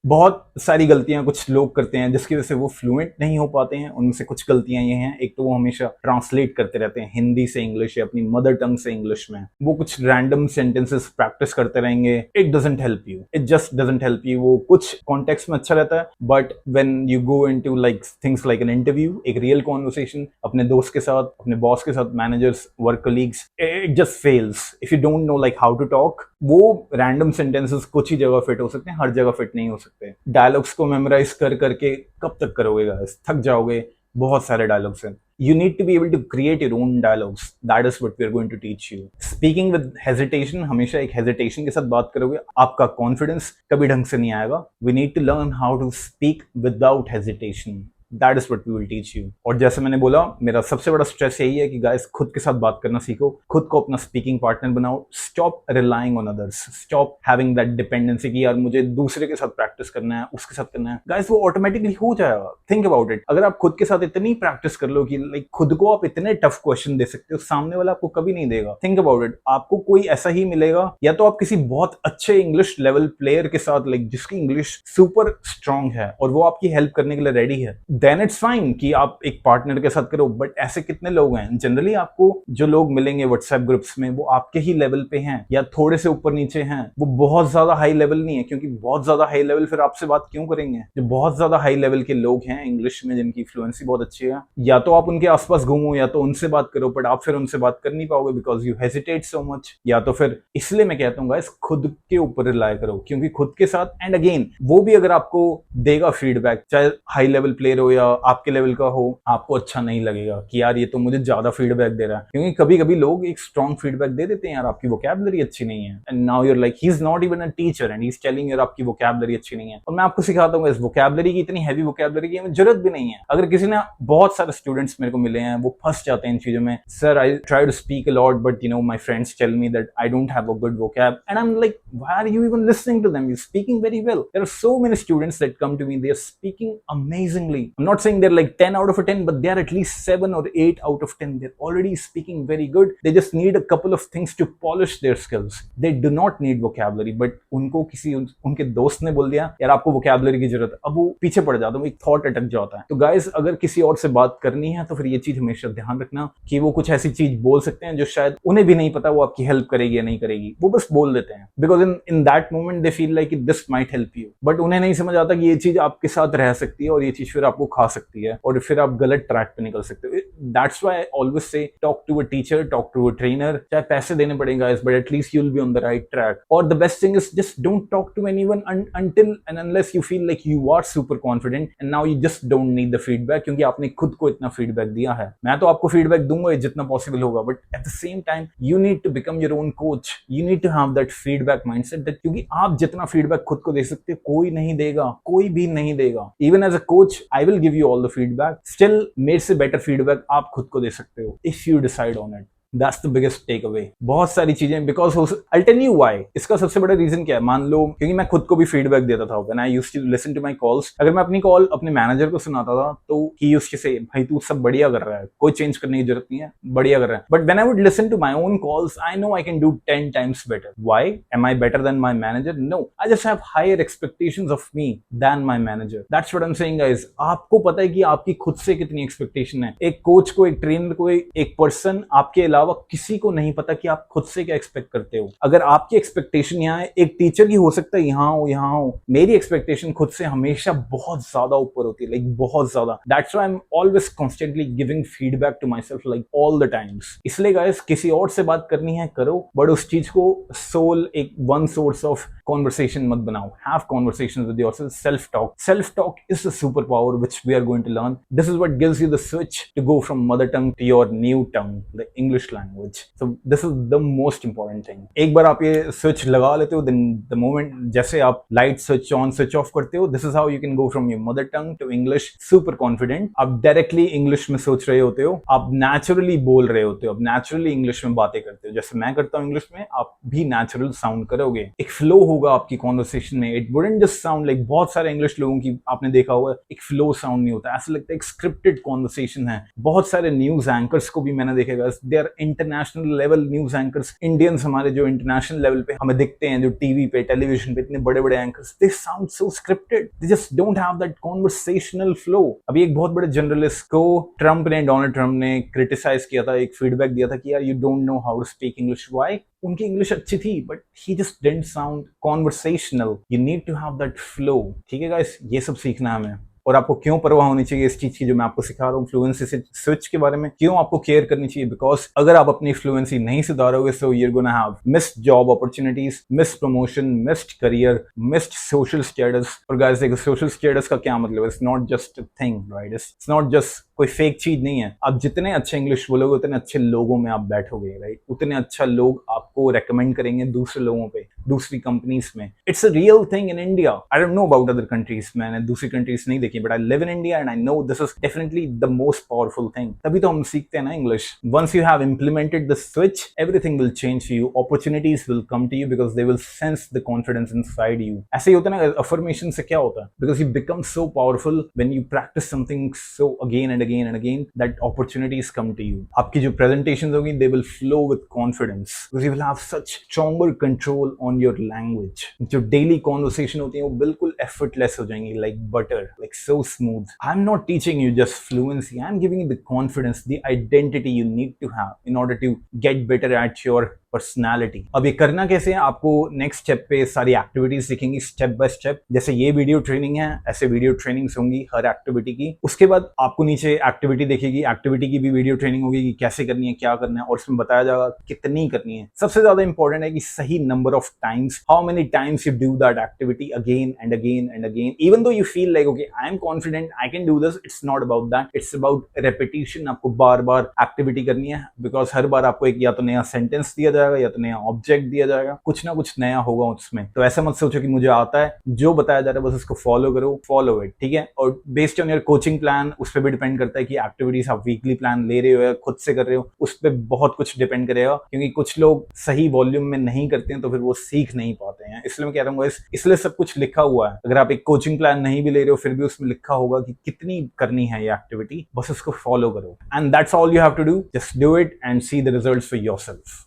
बहुत सारी गलतियां कुछ लोग करते हैं जिसकी वजह से वो फ्लुएंट नहीं हो पाते हैं। उनमें से कुछ गलतियां ये हैं, एक तो वो हमेशा ट्रांसलेट करते रहते हैं हिंदी से इंग्लिश या अपनी मदर टंग से इंग्लिश में। वो कुछ रैंडम सेंटेंसेस प्रैक्टिस करते रहेंगे। It doesn't help you, it just doesn't help you. वो कुछ कॉन्टेक्स्ट में अच्छा रहता है, but when you go into like things like an interview, एक रियल कॉन्वर्सेशन अपने दोस्त के साथ, अपने बॉस के साथ, managers, work colleagues, it just fails if you don't know like how to talk. वो रैंडम सेंटेंसेस कुछ ही जगह फिट हो सकते हैं, हर जगह फिट नहीं हो सकते। डायलॉग्स को मेमोराइज कर करके कब तक करोगे गाइस, थक जाओगे। बहुत सारे डायलॉग्स हैं। You need to be able to create your own dialogues. That is what we are going to teach you. Speaking with hesitation, हमेशा एक hesitation के साथ बात करोगे, आपका confidence कभी ढंग से नहीं आएगा. We need to learn how to speak without hesitation. That is what we will teach you. और जैसे मैंने बोला, मेरा सबसे बड़ा स्ट्रेस यही है कि गाइस खुद के साथ बात करना सीखो, खुद को अपना स्पीकिंग पार्टनर बनाओ। Stop relying on others, stop having that dependency कि यार मुझे दूसरे के साथ प्रैक्टिस करना है, उसके साथ करना है। गाइस वो ऑटोमेटिकली हो जाएगा। Think about it. अगर आप खुद के साथ इतनी प्रैक्टिस कर लो कि लाइक खुद को आप इतने टफ क्वेश्चन दे सकते हो, सामने वाला आपको कभी नहीं देगा। Think about it. आपको कोई ऐसा ही मिलेगा, या तो आप किसी बहुत अच्छे इंग्लिश लेवल प्लेयर के साथ, लाइक जिसकी इंग्लिश सुपर स्ट्रांग है और वो आपकी हेल्प करने के लिए रेडी है, देन इट्स फाइन कि आप एक पार्टनर के साथ करो। बट ऐसे कितने लोग हैं? जनरली आपको जो लोग मिलेंगे व्हाट्सएप ग्रुप्स में, वो आपके ही लेवल पे हैं या थोड़े से ऊपर नीचे हैं। वो बहुत ज्यादा हाई लेवल नहीं है, क्योंकि बहुत ज्यादा हाई लेवल फिर आपसे बात क्यों करेंगे? जो बहुत ज्यादा हाई लेवल के लोग हैं इंग्लिश में, जिनकी फ्लुएंसी बहुत अच्छी है, या तो आप उनके आसपास घूमो या तो उनसे बात करो, बट आप फिर उनसे बात कर नहीं पाओगे because you hesitate so much. या तो फिर इसलिए मैं कहता हूँ गाइस, खुद के ऊपर रिलाय करो, क्योंकि खुद के साथ, एंड अगेन वो भी अगर आपको देगा फीडबैक, चाहे हाई लेवल प्लेयर हो या आपके लेवल का हो, आपको अच्छा नहीं लगेगा कि यार ये तो मुझे ज्यादा फीडबैक दे रहा है। क्योंकि कभी कभी लोग एक स्ट्रॉन्ग फीडबैक दे देते हैं, यार आपकी वोकैबुलरी अच्छी नहीं है, and now you're like he is not even a teacher and he is telling यार आपकी वोकैबुलरी अच्छी नहीं है। और मैं आपको सिखाता हूँ इस वोकैबुलरी की, इतनी हैवी वोकैबुलरी की हमें जरूरत भी नहीं है। अगर किसी ने, बहुत सारे स्टूडेंट्स मेरे को मिले हैं, वो फंस जाते हैं इन चीजों में। Sir I try to speak a lot but you know my friends tell me that I don't have a good vocab, and I am like why are you even listening to them? You speaking very well. There are so many students that come to me, they are speaking amazingly. I'm not saying they're like 10 out of 10, but they're at least 7 or 8 out of 10. They're already speaking very good. They just need a couple of things to polish their skills. They do not need vocabulary, but उनको किसी उनके दोस्त ने बोल दिया यार आपको vocabulary की जरूरत है, अब वो पीछे पड़ जाता है, एक थॉट अटक जाता है। तो गाइस अगर किसी और से बात करनी है तो फिर ये चीज हमेशा ध्यान रखना कि वो कुछ ऐसी चीज बोल सकते हैं जो शायद उन्हें भी नहीं पता वो आपकी हेल्प करेगी या नहीं करेगी, वो बस बोल देते हैं because in that moment they feel like this might help you, but उन्हें नहीं समझ आता कि ये चीज आपके साथ रह सकती है और ये चीज फिर आपको खा सकती है और फिर आप गलत ट्रैक पे निकल सकते हो। That's why I always say talk to a teacher, talk to a trainer. चाहे पैसे देने पड़ेगा इस, but at least you will be on the right track. और the best thing is just don't talk to anyone until and unless you feel like you are super confident and now you just don't need the feedback, क्योंकि आपने खुद को इतना feedback दिया है। मैं तो आपको फीडबैक दूंगा जितना पॉसिबल होगा, but at the same time you need to become your own coach. You need to have that feedback mindset that, क्योंकि आप जितना फीडबैक खुद को दे सकते हो कोई नहीं देगा, कोई भी नहीं देगा। Even as a coach I will give you all the feedback, still मेरे से बेटर फीडबैक आप खुद को दे सकते हो if you decide on it. That's the biggest takeaway. बहुत सारी चीजें, because I'll tell you why. इसका सबसे बड़ा रीजन क्या है? मान लो, क्योंकि मैं खुद को भी फीडबैक देता था when I used to listen to my calls. अगर मैं अपनी कॉल अपने मैनेजर को सुनाता था तो he used to say, भाई तू सब बढ़िया कर रहा है, कोई चेंज करने की जरूरत नहीं है, बढ़िया कर रहा है। But when I would listen to my own calls, I know I can do 10 times better. Why? Am I better than my manager? No. I just have higher expectations of me than my manager. That's what I'm saying, guys. आपको पता है कि आपकी खुद से कितनी expectation है। एक कोच को, एक ट्रेनर को, एक पर्सन आपके अलावा किसी को नहीं पता कि आप खुद से क्या एक्सपेक्ट करते हो। अगर आपकी एक्सपेक्टेशन यहाँ है, एक टीचर की हो सकता है यहाँ हो, मेरी एक्सपेक्टेशन खुद से हमेशा बहुत ज्यादा ऊपर होती है, लाइक बहुत ज्यादा। That's why I am always constantly giving feedback to myself, like all the times. इसलिए गाइस किसी और से बात करनी है करो, बट उस चीज को सोल एक वन सोर्स ऑफ कॉन्वर्सेशन मत बनाओ। Have conversations with yourself. Self talk is the super power which we are going to learn. This is what gives you the switch to go from mother tongue to your new tongue, the English language. So this is the most important thing. एक बार आप ये switch लगा लेते हो, then the moment जैसे आप light switch on switch off करते हो, this is how you can go from your mother tongue to English super confident. आप डायरेक्टली इंग्लिश में सोच रहे होते हो, आप नेचुरली बोल रहे होते हो, आप नेचुरली इंग्लिश में बातें करते हो, जैसे मैं करता हूँ इंग्लिश में, आप भी नेचुरल साउंड करोगे। एक फ्लो होगा आपकी कॉन्वर्सेशन में। It wouldn't just sound like, बहुत सारे इंग्लिश लोगों की आपने देखा होगा एक फ्लो साउंड नहीं होता, ऐसा लगता है एक स्क्रिप्टेड कॉन्वर्सेशन है। बहुत सारे न्यूज एंकर्स को भी मैंने देखेगा, they are international level news anchors, Indians हमारे जो इंटरनेशनल लेवल पे हमें दिखते हैं, जो टीवी पे टेलीविजन पे इतने बड़े बड़े anchors, they sound so scripted, they just don't have that conversational flow. अभी एक बहुत बड़े जर्नलिस्ट को डोनाल्ड ट्रंप ने क्रिटिसाइज किया था, एक फीडबैक दिया था कि यार you don't know how to speak English. Why? उनकी इंग्लिश अच्छी थी but he just didn't sound conversational. You need to have that flow. ठीक है गाइस, ये सब सीखना है हमें। और आपको क्यों परवाह होनी चाहिए इस चीज की जो मैं आपको सिखा रहा हूँ, फ्लुएंसी से स्विच के बारे में क्यों आपको केयर करनी चाहिए? बिकॉज अगर आप अपनी फ्लुएंसी नहीं सुधारोगे, so you are gonna have missed job opportunities, missed promotion, missed career, missed social status. और गाइस देखो, सोशल स्टेटस का क्या मतलब है? It's not just a thing, right? It's not just कोई फेक चीज नहीं है। आप जितने अच्छे इंग्लिश बोलोगे उतने अच्छे लोगों में आप बैठोगे, राइट? उतने अच्छा लोग आपको रेकमेंड करेंगे दूसरे लोगों पे, दूसरी कंपनीज में। It's a real thing in India. I don't know about other countries, मैंने दूसरी कंट्रीज नहीं देखी, but I live in India and I know this is definitely the most powerful thing. तभी तो हम सीखते हैं ना English. Once you have implemented the switch, everything will change for you, opportunities will come to you because they will sense the confidence inside you. ऐसे ही होता है ना अफर्मेशन से, क्या होता है? Because you become so powerful when you practice something so again and again and again, that opportunities come to you. आपकी जो presentations होगी, they will flow with confidence because you will have such stronger control on your language. जो daily conversation होती है वो बिल्कुल effortless हो जाएंगी, like butter, like so smooth. I'm not teaching you just fluency. I'm giving you the confidence, the identity you need to have in order to get better at your personality. अब ये करना कैसे है? आपको next step पे सारी activities दिखेंगी step by step. जैसे ये वीडियो ट्रेनिंग है, ऐसे वीडियो ट्रेनिंग्स होंगी हर एक्टिविटी की। उसके बाद आपको नीचे एक्टिविटी दिखेगी, एक्टिविटी की भी वीडियो ट्रेनिंग होगी कि कैसे करनी है, क्या करना है, और उसमें बताया जाएगा कितनी करनी है। सबसे ज्यादा इंपॉर्टेंट है कि सही number of times, how many times you do that activity again and again and again, even though you feel like okay I am confident, I can do this. It's not about that, it's about repetition. आपको बार बार activity करनी है because हर बार आपको एक या तो नया sentence दिया जाएगा या तो नया ऑब्जेक्ट दिया जाएगा, कुछ ना कुछ नया होगा उसमें। तो ऐसा मत सोचो कि मुझे आता है, जो बताया जा रहा है बस उसको फॉलो करो, फॉलो इट। ठीक है? और based on your coaching plan, उस पर भी डिपेंड करता है कि एक्टिविटीज आप वीकली प्लान ले रहे हो या खुद से कर रहे हो, उस पर बहुत कुछ डिपेंड करेगा। क्योंकि कुछ लोग सही वॉल्यूम में नहीं करते हैं तो फिर वो सीख नहीं पाते हैं। इसलिए मैं कह रहा हूँ इसलिए सब कुछ लिखा हुआ है। अगर आप एक कोचिंग प्लान नहीं भी ले रहे हो फिर भी उसमें लिखा होगा कि कितनी करनी है ये एक्टिविटी, बस उसको फॉलो करो। And that's all you have to do, just do it and see the results for yourself.